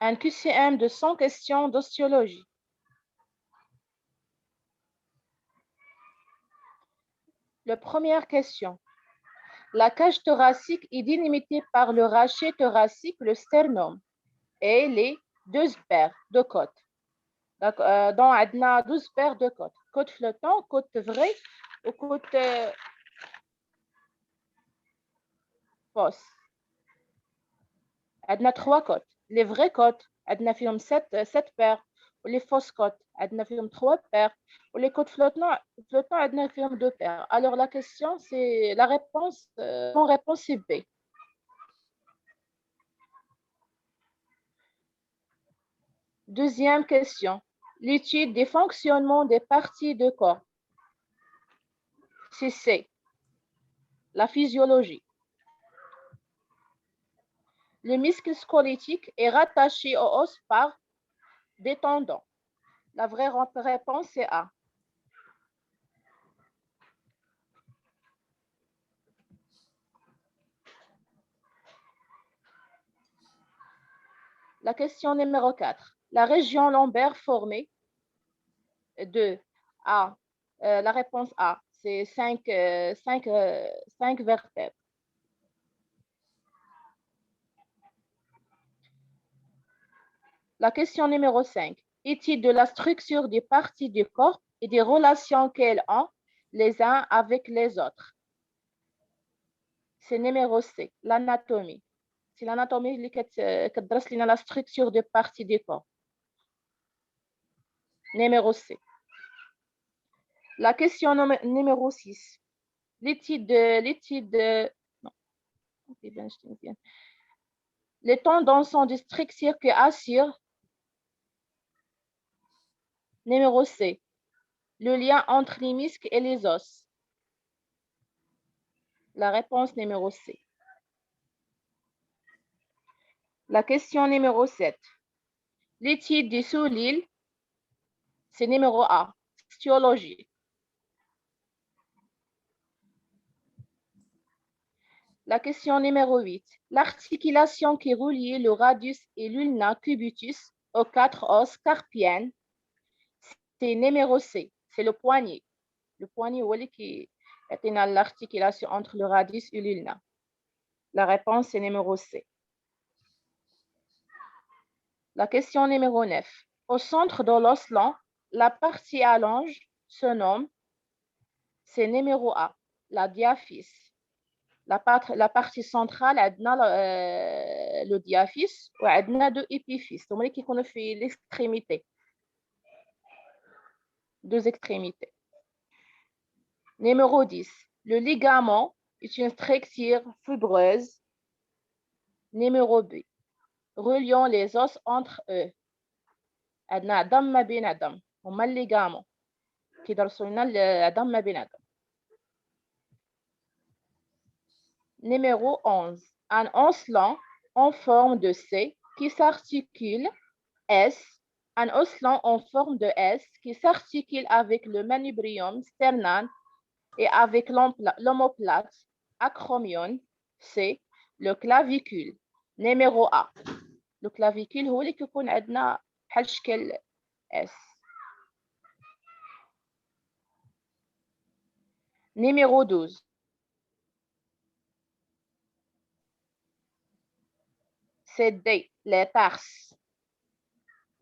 Un QCM de 100 questions d'ostéologie. La première question. La cage thoracique est délimitée par le rachet thoracique, le sternum, et les 12 paires de côtes. Donc, on a 12 paires de côtes. Côte flottant, côte vraie ou côte fausse. On a 3 côtes. Les vraies côtes, on a 7 paires. Ou les fausses côtes, on a 3 paires. Ou les côtes flottantes, on a 2 paires. Alors, la question, c'est la réponse. Mon réponse est B. Deuxième question. L'étude des fonctionnements des parties de corps. C'est C. La physiologie. Le muscle squelettique est rattaché au os par des tendons. La vraie réponse est A. La question numéro 4. La région lombaire formée de A. La réponse A, c'est 5 vertèbres. La question numéro 5. Étude de la structure des parties du corps et des relations qu'elles ont les uns avec les autres. C'est numéro C, l'anatomie. C'est l'anatomie qui تدرس لنا la structure des parties du corps. Numéro C. La question numéro 6. Les tendons sont des structures qui assurent. Numéro C. Le lien entre les muscles et les os. La réponse numéro C. La question numéro 7. L'étude des sous-l'île, c'est numéro A. Stéologie. La question numéro 8. L'articulation qui relie le radius et l'ulna cubitus aux 4 os carpiennes, c'est numéro C. C'est le poignet. Le poignet qui est l'articulation entre le radius et l'ulna. La réponse est numéro C. La question numéro 9. Au centre de l'os long, la partie allonge se nomme, c'est numéro A, la diaphyse. La partie centrale, le diaphyse ou deux épiphyses. Donc, qui qu'on fait l'extrémité. 2 extrémités. Numéro 10. Le ligament est une structure fibreuse. Numéro B. Reliant les os entre eux. عندنا عظم ما بين عظم هما الليغامون كيدرسوا لنا العظم ما بين عظم. Numéro 11. Un os long en forme de C qui s'articule S. Un os long en forme de S qui s'articule avec le manubrium sternal et avec l'omoplate acromion. C. Le clavicule. Numéro A. Le clavicule هو اللي كيكون عندنا بحال شكل S. Numéro 12. C'est D. Les tarses.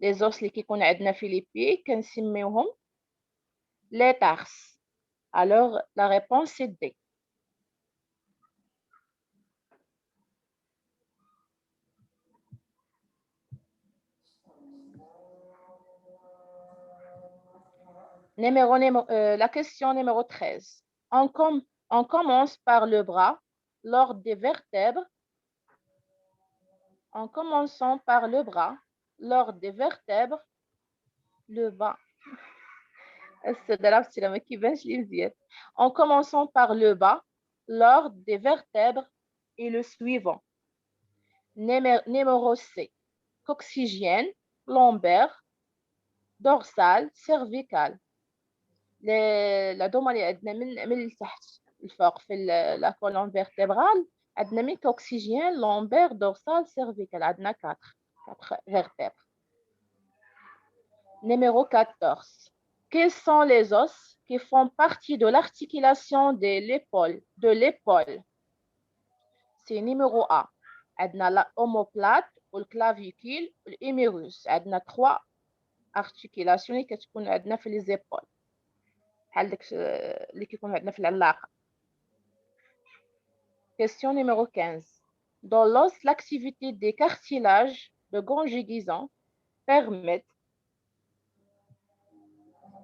Les os اللي كيكون عندنا في les pieds كنسميوهم les tarses. Alors, la réponse c'est D. La question numéro 13. On commence par le bras, l'ordre des vertèbres. En commençant par le bras, l'ordre des vertèbres, le bas. En commençant par le bas, l'ordre des vertèbres est le suivant. Numéro C. Coccygienne, lombaire, dorsale, cervicale. العظام اللي عندنا من التحت الفوق في لا كولون فيرتبرال عندنا من كوكسيجين لومبير دورسال سيرفيكال عندنا 4 4 vertèbres. Numéro 14. Quels sont les os qui font partie de l'articulation de l'épaule? C'est numéro A. عندنا l'omoplate والclavicule والhumérus. عندنا 3 articulations اللي كتكون عندنا في les épaules. بحال داك اللي كيكون عندنا في العلاقة. Question numéro 15. Dans l'os, l'activité des cartilages de conjugaison permet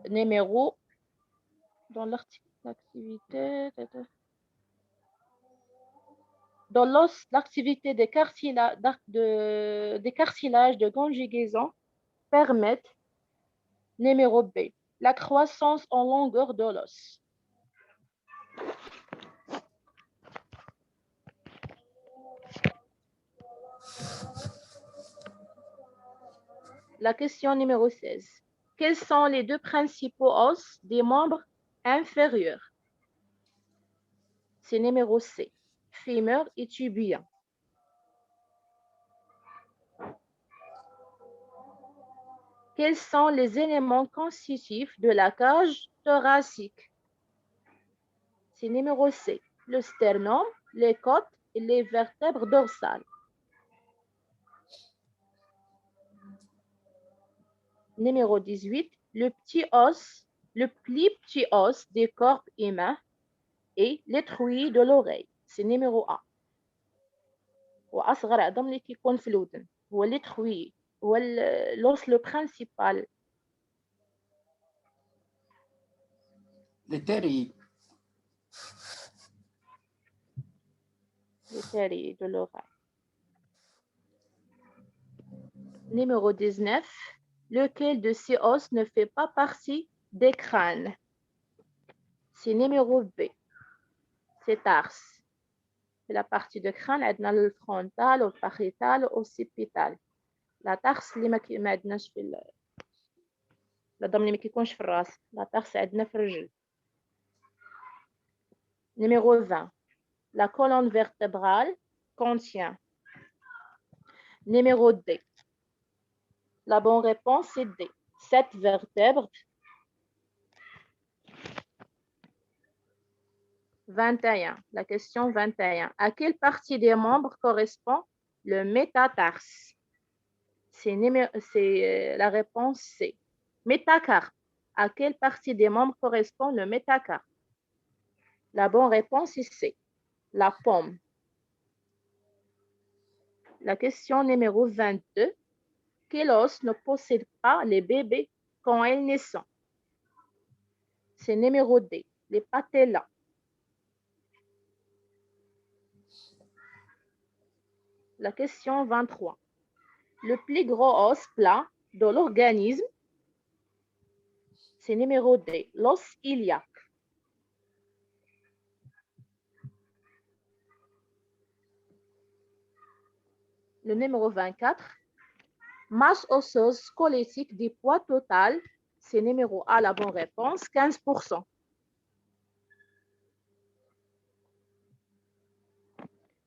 numéro dans l'activité dans l'os, l'activité des cartilages de conjugaison permet numéro B, la croissance en longueur de l'os. La question numéro 16. Quels sont les deux principaux os des membres inférieurs? C'est numéro C, fémur et tibia. Quels sont les éléments constitutifs de la cage thoracique? C'est numéro C, le sternum, les côtes et les vertèbres dorsales. Numéro 18, le plus petit os des corps humains et l'étruit de l'oreille. C'est numéro A. وأصغر عظم اللي كيكون في الودن هو l'étruit هو l'os le principal. L'étruit de l'oreille. Numéro 19. Lequel de ces os ne fait pas partie des crânes? C'est numéro B. C'est tarse. C'est la partie de crâne, عندنا le frontal, le parietal, le occipital. La tarse اللي ما عندناش في العظم اللي ما كيكونش في الراس. La tarse عندنا في الرجل. Numéro 20. La colonne vertébrale contient. Numéro D. La bonne réponse c'est D. 7 vertèbres. 21. La question 21. À quelle partie des membres correspond le métatarse? C'est la réponse C. Métacarpe. À quelle partie des membres correspond le métacarpe? La bonne réponse est C. La paume. La question numéro 22. Quel os ne possède pas les bébés quand elles naissent? C'est numéro D. Les patellas. La question 23. Le plus gros os plat de l'organisme, c'est numéro D, l'os iliaque. Le numéro 24. Masse osseuse squelettique du poids total, c'est numéro A, la bonne réponse, 15%.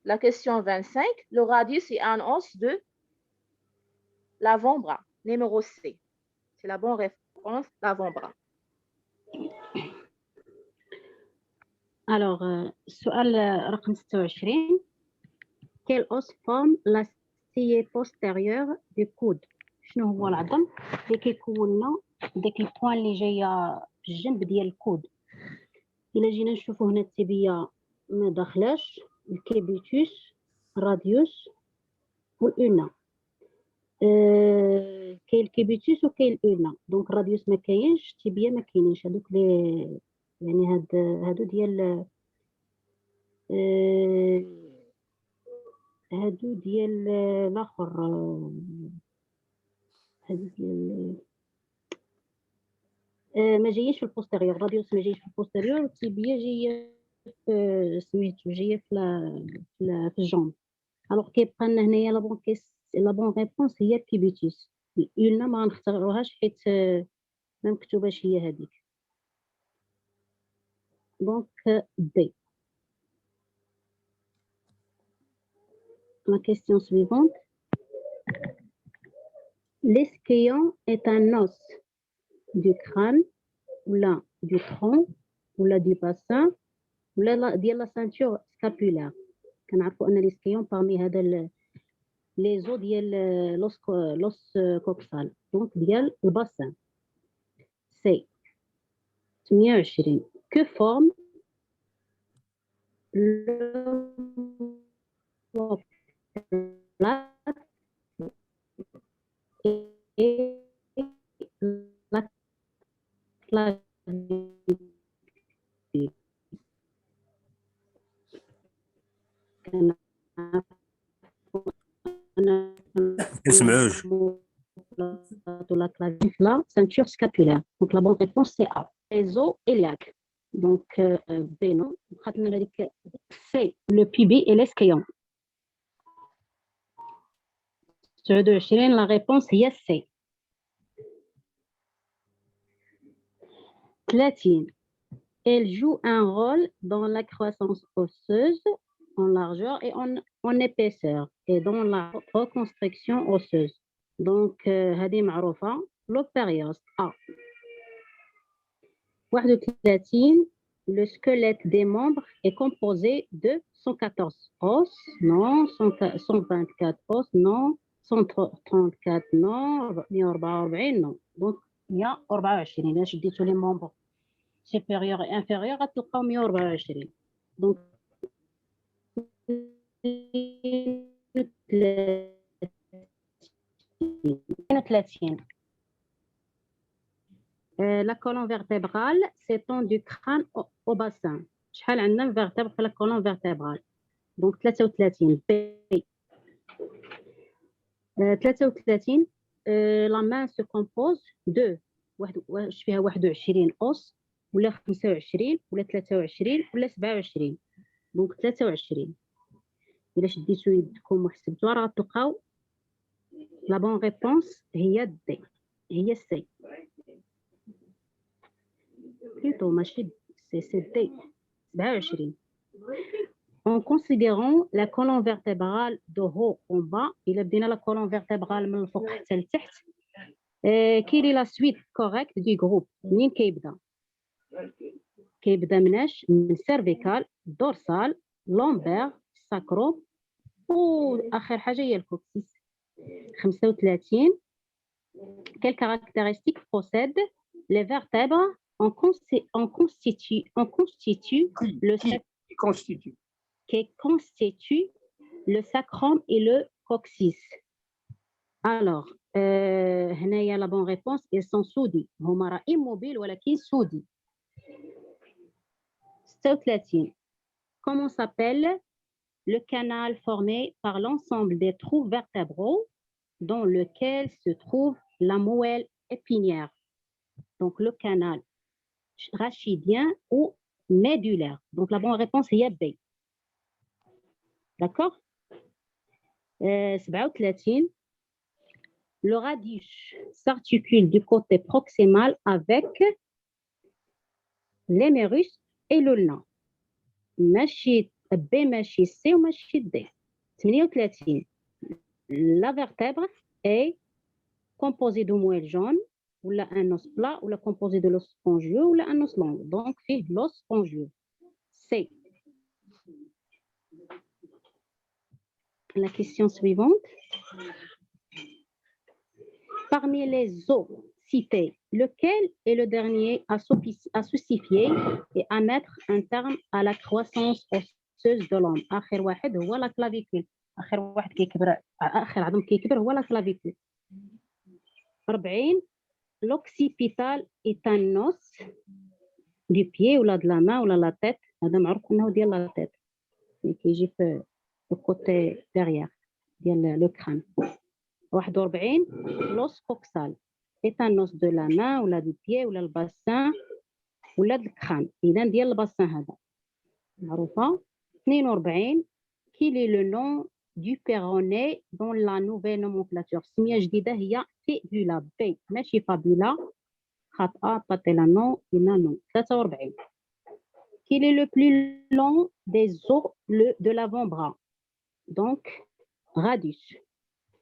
La question 25. Le radius est un os de l'avant-bras. Numéro C. C'est la bonne réponse, l'avant-bras. Alors, سؤال رقم 26. Quel os forme la cilié postérieure du coude? شنو هو العظم اللي كيكون لنا داك البوان اللي جايه في الجنب ديال الكود؟ الا جينا نشوفوا هنا التيبيا ما داخلاش، الكيبيتوس، الراديوس والأونا. كاين الكيبيتوس وكاين الأونا. دونك الراديوس ما كاينش، التيبيا ما كاينينش. هذوك لي يعني هادو ديال هادو ديال الاخر، هادو ديال ما جايينش في البوستيريور. الراديوس ما جايش في البوستيريور، والتيبيا جايه في سميتو جايه في الجنب. الوغ كيبقى لنا هنايا لا بون ريبونس هي الكيبيتوس. الأولنا ما نختاروهاش حيت ما مكتوباش هي هذيك. دونك دي. La question suivante. L'ischéon est un os du crâne ou là du tronc ou là du bassin ou là ديال la ceinture scapulaire. كنعرفوا ان l'ischéon parmi هذا les os ديال l'os coxal donc ديال الباسان. C 28 que forme l'omoplate et la clavicule. نسمعوش. La clavicule, la ceinture scapulaire. Donc la bonne réponse c'est A. Les os iliaques. Donc B non. C'est le pubis et l'ischéon. La réponse est C. 30. Elle joue un rôle dans la croissance osseuse en largeur et en épaisseur et dans la reconstruction osseuse. Donc هذه معروفة l'opérios A. 31. Le squelette des membres est composé de 114 os, non, 124 os, non, 134 non, 144 non. Donc 124 إلا شديتوا les membres supérieurs et inférieurs غتلقاو 124. Donc 32. La colonne vertébrale s'étend du crâne au bassin. شحال عندنا vertèbre في la colonne vertébrale. Donc 33. B. 33. La main se compose de واش فيها 21 os ولا 25 ولا 23 ولا 27. Donc 23. إلا شديتو يدكم وحسبتوها راه غتلقاو la bonne réponse هي D. هي C. Plutôt ماشي c'est D. 27. En considérant la colonne vertébrale de haut en bas, il a بدينا la colonne vertébrale من الفوق حتى لتحت. Quelle est la suite correcte du groupe؟ منين كيبدا؟ كيبدا مناش؟ من cervical, dorsal, lombaire, sacro وآخر حاجة هي الكوكسيس. 35. Quelle caractéristique possèdent les vertèbres qui constitue le sacrum et le coccyx. Alors, هنايا la bonne réponse ils sont soudés. هما راه immobiles ولكن soudés. 36. Comment s'appelle le canal formé par l'ensemble des trous vertébraux dans lequel se trouve la moelle épinière? Donc le canal rachidien ou médulaire. Donc la bonne réponse est B. D'accord? 37. Le radius s'articule du côté proximal avec l'humérus et le lin. ماشي B ماشي C وماشي D. 38. La vertèbre est composée de moelle jaune ou un os plat ou composé de l'os spongieux ou un os long. Donc c'est l'os spongieux. C. La question suivante. Parmi les os cités, lequel est le dernier à soucifier et à mettre un terme à la croissance osseuse de l'homme? آخر واحد هو la clavicule. آخر واحد كيكبر آخر عظم كيكبر هو la clavicule. 40. L'occipital est un os du pied ou de la main ou la tête. هذا معروف انه ديال la tête. كيجي في le côté derrière ديال le crâne. 41. L'os coxal est un os de la main ou du pied ou le bassin ou le crâne. إذا ديال الباسان هذا. معروفة. 42. Quel est le nom du péroné dans la nouvelle nomenclature? سمية جديدة هي fibula. B ماشي fabula. خطأ طاطي نو إلا نو. 43. Quel est le plus long des os de l'avant-bras? Donc radius.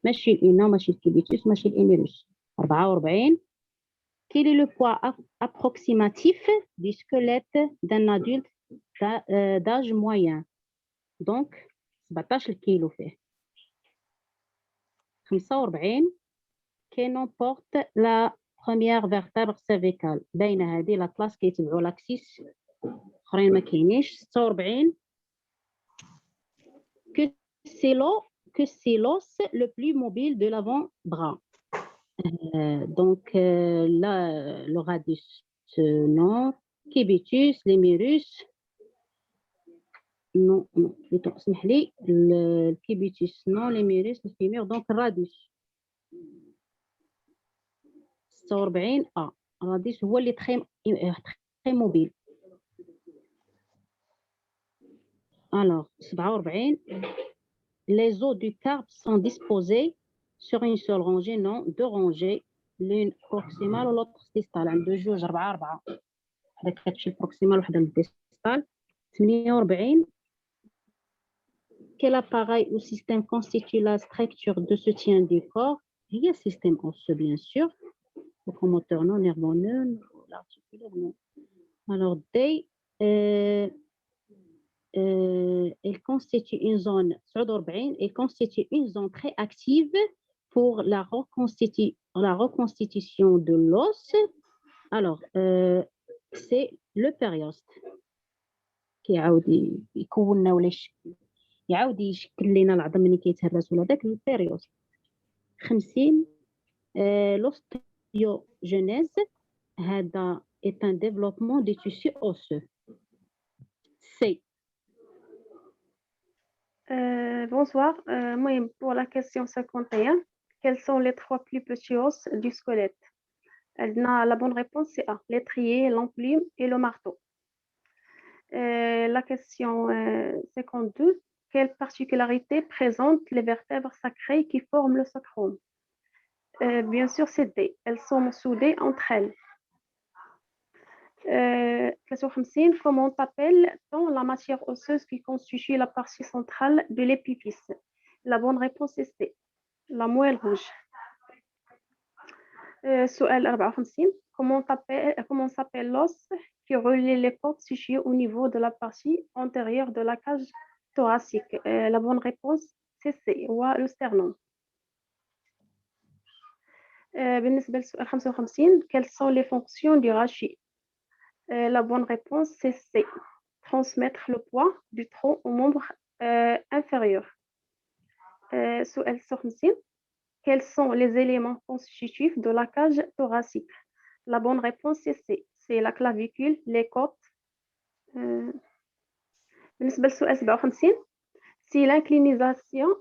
ماشي الإنا ماشي الكيبيتوس ماشي الإميروس. 44. Quel est le poids approximatif du squelette d'un adulte d'âge moyen? Donc 17 كيلو فيه. 45. Qui porte la première vertèbre cervicale. بين هذه الأطلس كيتبعوا لاكسيس اخرين ما كاينينش. 46. Que c'est l'os le plus mobile de l'avant-bras. Donc là le radius non, cubitus, l'émirus. Non, اسمح لي الكيبيتوس non, l'émirus, le fémur, donc radius. 46 A. Radius هو اللي très mobile. Alors 47. Les os du carpe sont disposés sur une seule rangée, non, deux rangées, l'une proximale والautre distale. عندو جوج 4 هذا كتمشي البروكسيمال وحده للديستال. 48. Quel appareil ou système constitue la structure de soutien du corps? Il y a système osseux, bien sûr, locomoteur non, nerveux, l'articulaire non. Alors, D, il constitue une zone, il constitue une zone très active pour la reconstitution de l'os. Alors, c'est le périoste qui يكون ولا يعاود يشكل لنا العظم ملي كيتهرس ولا داك البيريوست. 50. L'ostéogenèse هذا est un développement du tissu osseux. C. Bonsoir. Moi, pour la question 51, quels sont les 3 plus petits os du squelette? La bonne réponse c'est A, l'étrier, l'enclume et le marteau. La question 52, quelle particularité présentent les vertèbres sacrées qui forment le sacrum? Bien sûr, c'est D. Elles sont soudées entre elles. Question 50, comment appelle-t-on la matière osseuse qui constitue la partie centrale de l'épiphyse? La bonne réponse est C, la moelle rouge. سؤال 54, comment s'appelle l'os qui relie les côtes situées au niveau de la partie antérieure de la cage thoracique? La bonne réponse c'est C, ou le sternum. بالنسبة للسؤال 55, quelles sont les fonctions du rachis? La bonne réponse c'est C, transmettre le poids du tronc aux membres inférieurs. سؤال 56, quels sont les éléments constitutifs de la cage thoracique? La bonne réponse c'est C, c'est la clavicule, les côtes. بالنسبة للسؤال 57, si l'inclinaison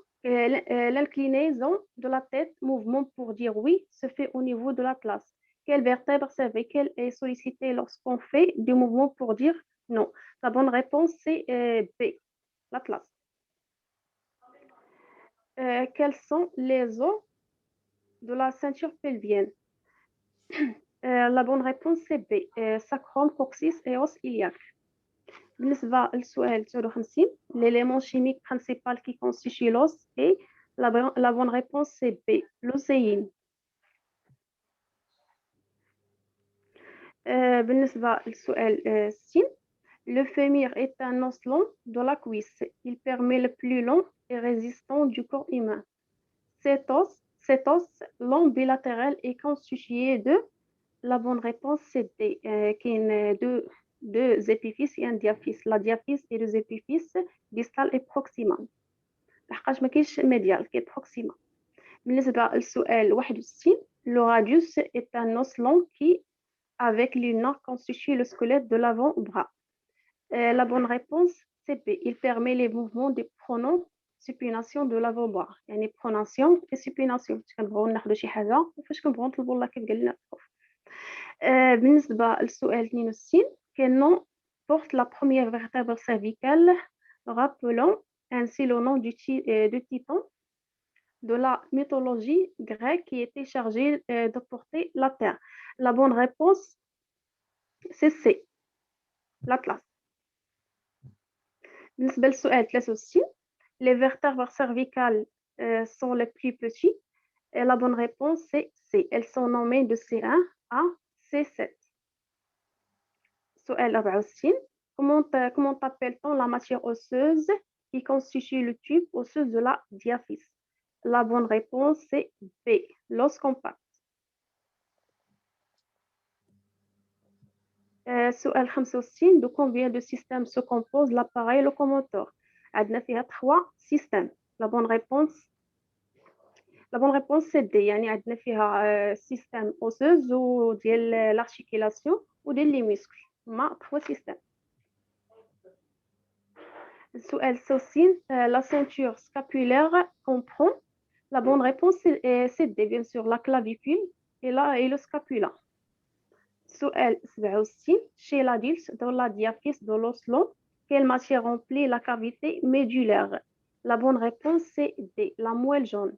de la tête, mouvement pour dire oui, se fait au niveau de l'atlas, quelle vertèbre cervicale est sollicitée lorsqu'on fait du mouvement pour dire non? La bonne réponse c'est B, l'atlas. Quels sont les os de la ceinture pelvienne? La bonne réponse c'est B, sacrum, coccyx et os iliaque. بالنسبة للسؤال 59, l'élément chimique principal qui constitue l'os est la bonne réponse c'est B, l'océine. بالنسبة للسؤال 6, le fémur est un os long de la cuisse. Il permet le plus long et résistant du corps humain. Cet os long bilatéral est constitué de, la bonne réponse c'est D, qui est deux épiphyses et un diaphyse. La diaphyse et les épiphyses distal et proximal. لحقاش ما كاينش médial qui est proximal. بالنسبة للسؤال 61, le radius est un os long qui avec l'ulna constitue le squelette de l'avant-bras. La bonne réponse c'est B, il permet les mouvements de pronation de l'avant-bras. يعني pronation et supination. كنبغيو ناخذوا شي حاجة وفاش كنبغيو نطلبوا الله كيف قال لنا الصف. بالنسبة للسؤال 62, quel nom porte la première vertèbre cervicale, rappelant ainsi le nom de Titan de la mythologie grecque qui était chargé de porter la terre? La bonne réponse c'est C, l'Atlas. بالنسبة للسؤال 63, les vertèbres cervicales sont les plus petits? Et la bonne réponse, c'est C. Elles sont nommées de C1 à C7. سؤال 64. Comment appelle-t-on la matière osseuse qui constitue le tube osseux de la diaphyse? La bonne réponse, c'est B. L'os compact. سؤال 65. De combien de systèmes se compose l'appareil locomoteur? عندنا فيها 3 systèmes. La bonne réponse, c'est D. يعني عندنا فيها système osseuse وديال l'articulation وديال les muscles. هما 3 systèmes. السؤال 66. La ceinture scapulaire comprend. La bonne réponse, c'est D, bien sûr, la clavicule et le scapula. سؤال 67. Chez l'adulte, dans la diaphyse de l'os long, quelle matière remplit la cavité médulaire? La bonne réponse, c'est D, la moelle jaune.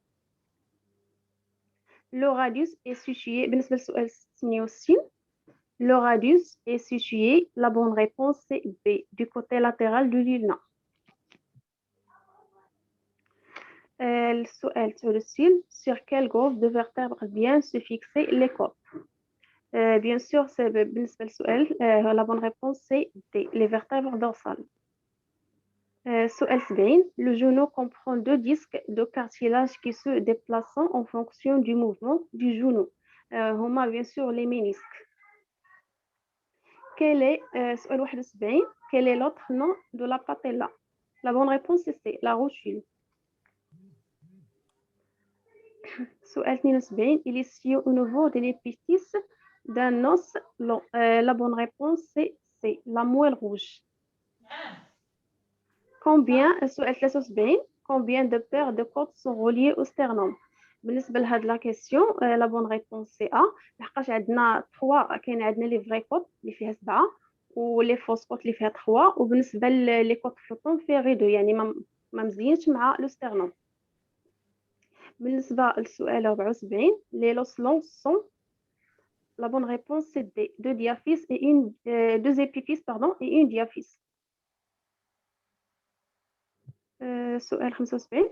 Le radius est situé, بالنسبة للسؤال 68. Le radius est situé, la bonne réponse, c'est B, du côté latéral du ulna. السؤال 36. Sur quel groupe de vertèbres viennent se fixer les côtes? Bien sûr, c'est بالنسبة للسؤال la bonne réponse c'est D, les vertèbres dorsales. سؤال 70. Le genou comprend 2 disques de cartilage qui se déplacent en fonction du mouvement du genou. هما bien sûr les ménisques. سؤال 71. Quel est l'autre nom de la patella? La bonne réponse c'est C, la rotule. سؤال 72. Il est situé au niveau de l'épifice d'un os long. La bonne réponse c'est C, la moelle rouge. سؤال 73. Combien de paires de côtes sont reliées au sternum? بالنسبة لهاد لا كيسيون لا بون ريبونس سي ا، لحقاش عندنا 3 كاين عندنا لي فري كوت اللي فيها 7 ولي فوس كوت اللي فيها 3 وبالنسبة لي كوت فلوطون فيها غير 2 يعني ما مزيانش مع لو sternum. بالنسبة للسؤال 74. Les los longs sont. La bonne réponse c'est D, 2 diaphyses et deux épiphyses et une diaphyse. سؤال 75.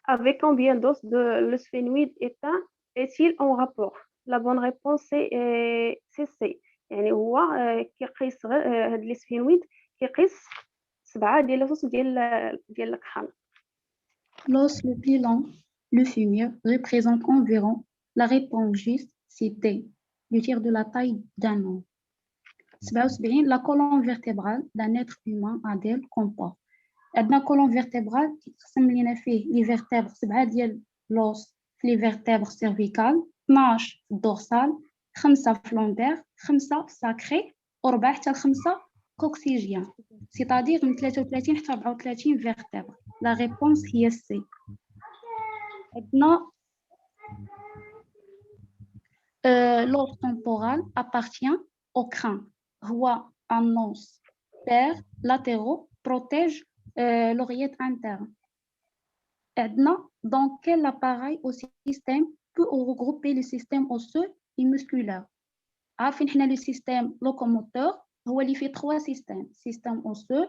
Avec combien d'os le sphénoïde est-il en rapport? La bonne réponse c'est C. يعني هو كيقيس هاد لي سفينويد كيقيس 7 ديال الأسس ديال الكحل. L'os le plus long, le fémur, représente environ. La réponse juste, c'est D, le tiers de la taille d'un homme. 77. La colonne vertébrale d'un être humain adulte comporte. عندنا colonne vertébrale كيتقسم لينا فيه les vertèbres 7 ديال l'os في les vertèbres cervicales، 12 في الدورسال، 5 في لومبير، 5 في sacré و4 حتى 5 coccygien. C'est-à-dire من 33 حتى 34 vertèbres. La réponse هي C. عندنا l'os temporal appartient au crâne. هو un os pair latéraux protège l'oreillette interne. Dans quel appareil au système peut regrouper le système osseux et musculaire? عارفين حنا le système locomoteur هو اللي فيه 3 systèmes: système osseux,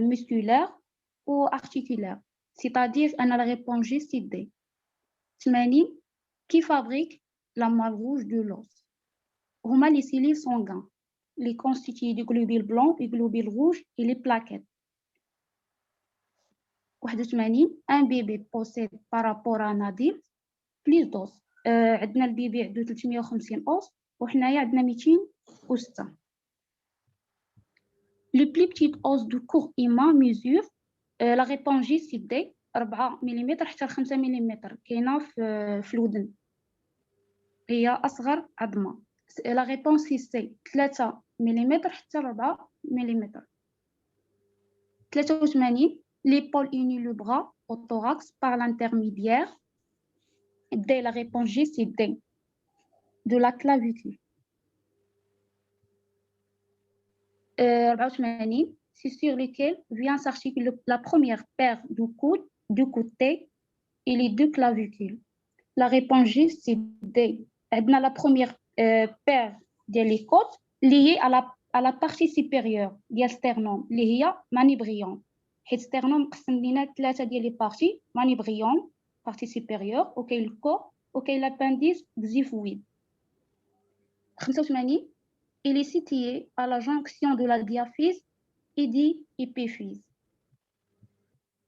musculaire ou articulaire. C'est-à-dire أنا la réponse juste c'est D. 80. Qui fabrique la moelle rouge de l'os? هما les cellules sanguines, les constitués de globules blancs et globules rouges et les plaquettes. 81. Un bébé possède par rapport à un adulte plus d'os. عندنا البيبي عنده 350 os وحنايا عندنا 206. Le plus petit os du corps humain mesure. La réponse J c'est D, 4 ملم حتى 5 ملم كاينه في الودن، هي اصغر عظمه. La réponse c'est C, 3 ملم حتى 4 ملم. 83. L'épaule unit le bras au thorax par l'intermédiaire. D, la réponse G, c'est D, de la clavicule. 84. C'est sur lequel vient s'articuler la première paire du coude, du côté et les 2 clavicules. La réponse G, c'est D. La première paire des côtes liée à la partie supérieure du sternum, اللي هي manibrillion. حيت sternum قسم لينا 3 ديال لي بارتي: manibrillion partie supérieure وكاين الكور وكاين l'appendice xiphoïde. 85 il est situé à la jonction de la diaphyse et de l'épiphyse.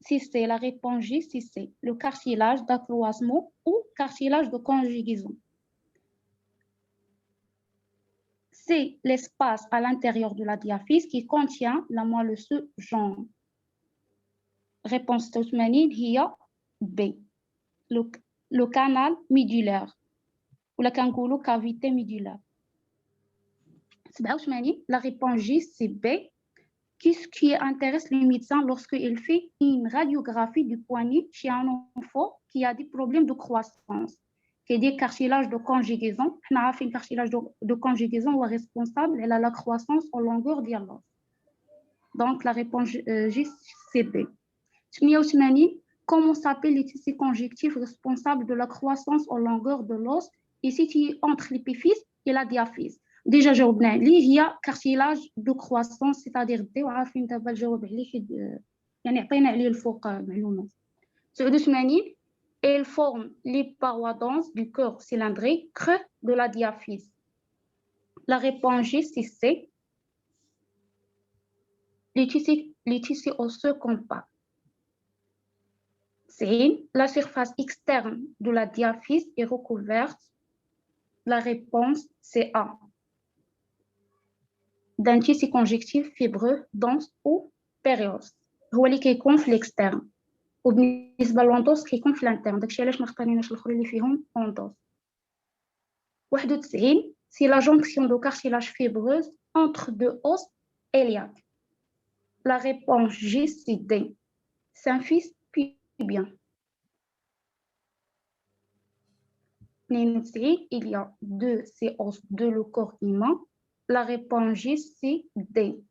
Si c'est la réponse J, si c'est le cartilage d'accroissement ou cartilage de conjugaison. C'est l'espace à l'intérieur de la diaphyse qui contient la moelle osseuse jaune. Réponse 80 هي B. Le canal médulaire ou la cavité médulaire. 87 la réponse J, c'est B. Qu'est-ce qui intéresse le médecin lorsqu'il fait une radiographie du poignet chez un enfant qui a des problèmes de croissance, qui a des cartilages de conjugaison. On a fait un cartilage de conjugaison ou responsable de la croissance en longueur de l'os. Donc, la réponse J, c'est B. 88 comment s'appellent les tissus conjonctifs responsables de la croissance en longueur de l'os et situés entre l'épiphyse et la diaphyse. Déjà جاوبنا اللي هي cartilage de croissance c'est-à-dire بداو عارفين دابا الجواب عليه يعني عطينا عليه الفوق معلومات. 89 elle forme les parois denses du corps cylindrique creux de la diaphyse. La réponse J, c'est C. Les tissus osseux compacts. C'est la surface externe de la diaphyse est recouverte. La réponse c'est A. D'un tissu conjonctif fibreux, dense ou périose. هو اللي كيكون في l'externe. وبالنسبة للأندوس كيكون في الانترن. داكشي علاش ما اختاريناش الآخرين اللي فيهم أندوس. 91 c'est la jonction de cartilage fibreuse entre deux os iliaques. La réponse J, c'est D. Symphyse pubien. 92 il y a deux os de le corps humain. La réponse J, c'est D.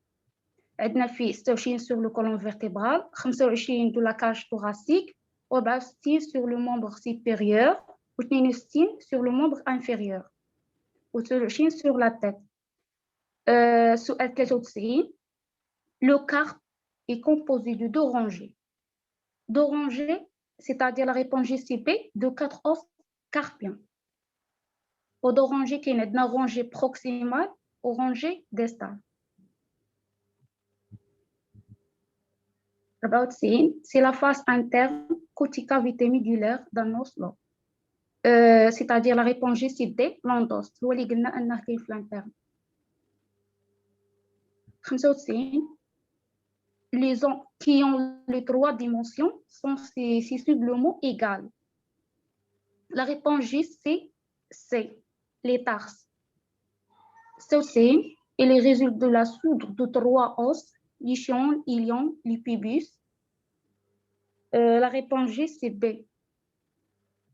عندنا فيه 26 sur le colonne vertébrale, 25 de la cage thoracique, 64 sur le membre supérieur, 62 sur le membre inférieur, 23 sur la tête. سؤال 93 le carpe est composé de deux rangées. Deux rangées, c'est-à-dire la réponse JCP, de 4 os carpiens. Aux deux rangées qui est une rangée proximale ou rangée distale. 94 c'est la face interne côté cavité médulaire d'un os long. C'est-à-dire la réponse J, c'est D, l'endos. هو اللي قلنا أنه كاين في l'interne. 95 les os qui ont les trois dimensions sont sensiblement égales. La réponse J, c'est C, les tarses. 96 et les résultats de la soudre de trois os, l'ischon, l'ilion, l'épibus. La réponse J, c'est B,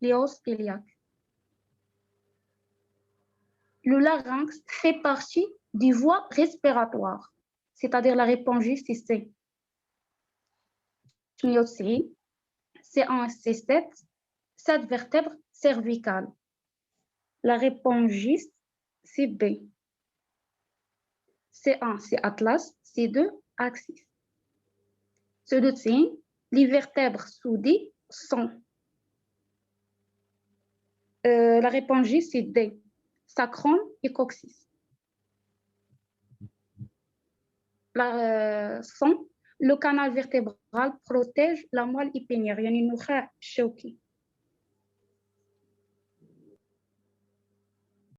les os iliaques. Le larynx fait partie des voies respiratoires, c'est-à-dire la réponse J, c'est C. C'est un C7, 7 vertèbres cervicales. La réponse J, c'est B. C1, c'est Atlas, C2, Axis. C2, les vertèbres soudées sont. La réponse J, c'est D, sacrum et coccyx. Le canal vertébral protège la moelle épinière, يعني النخاع الشوكي.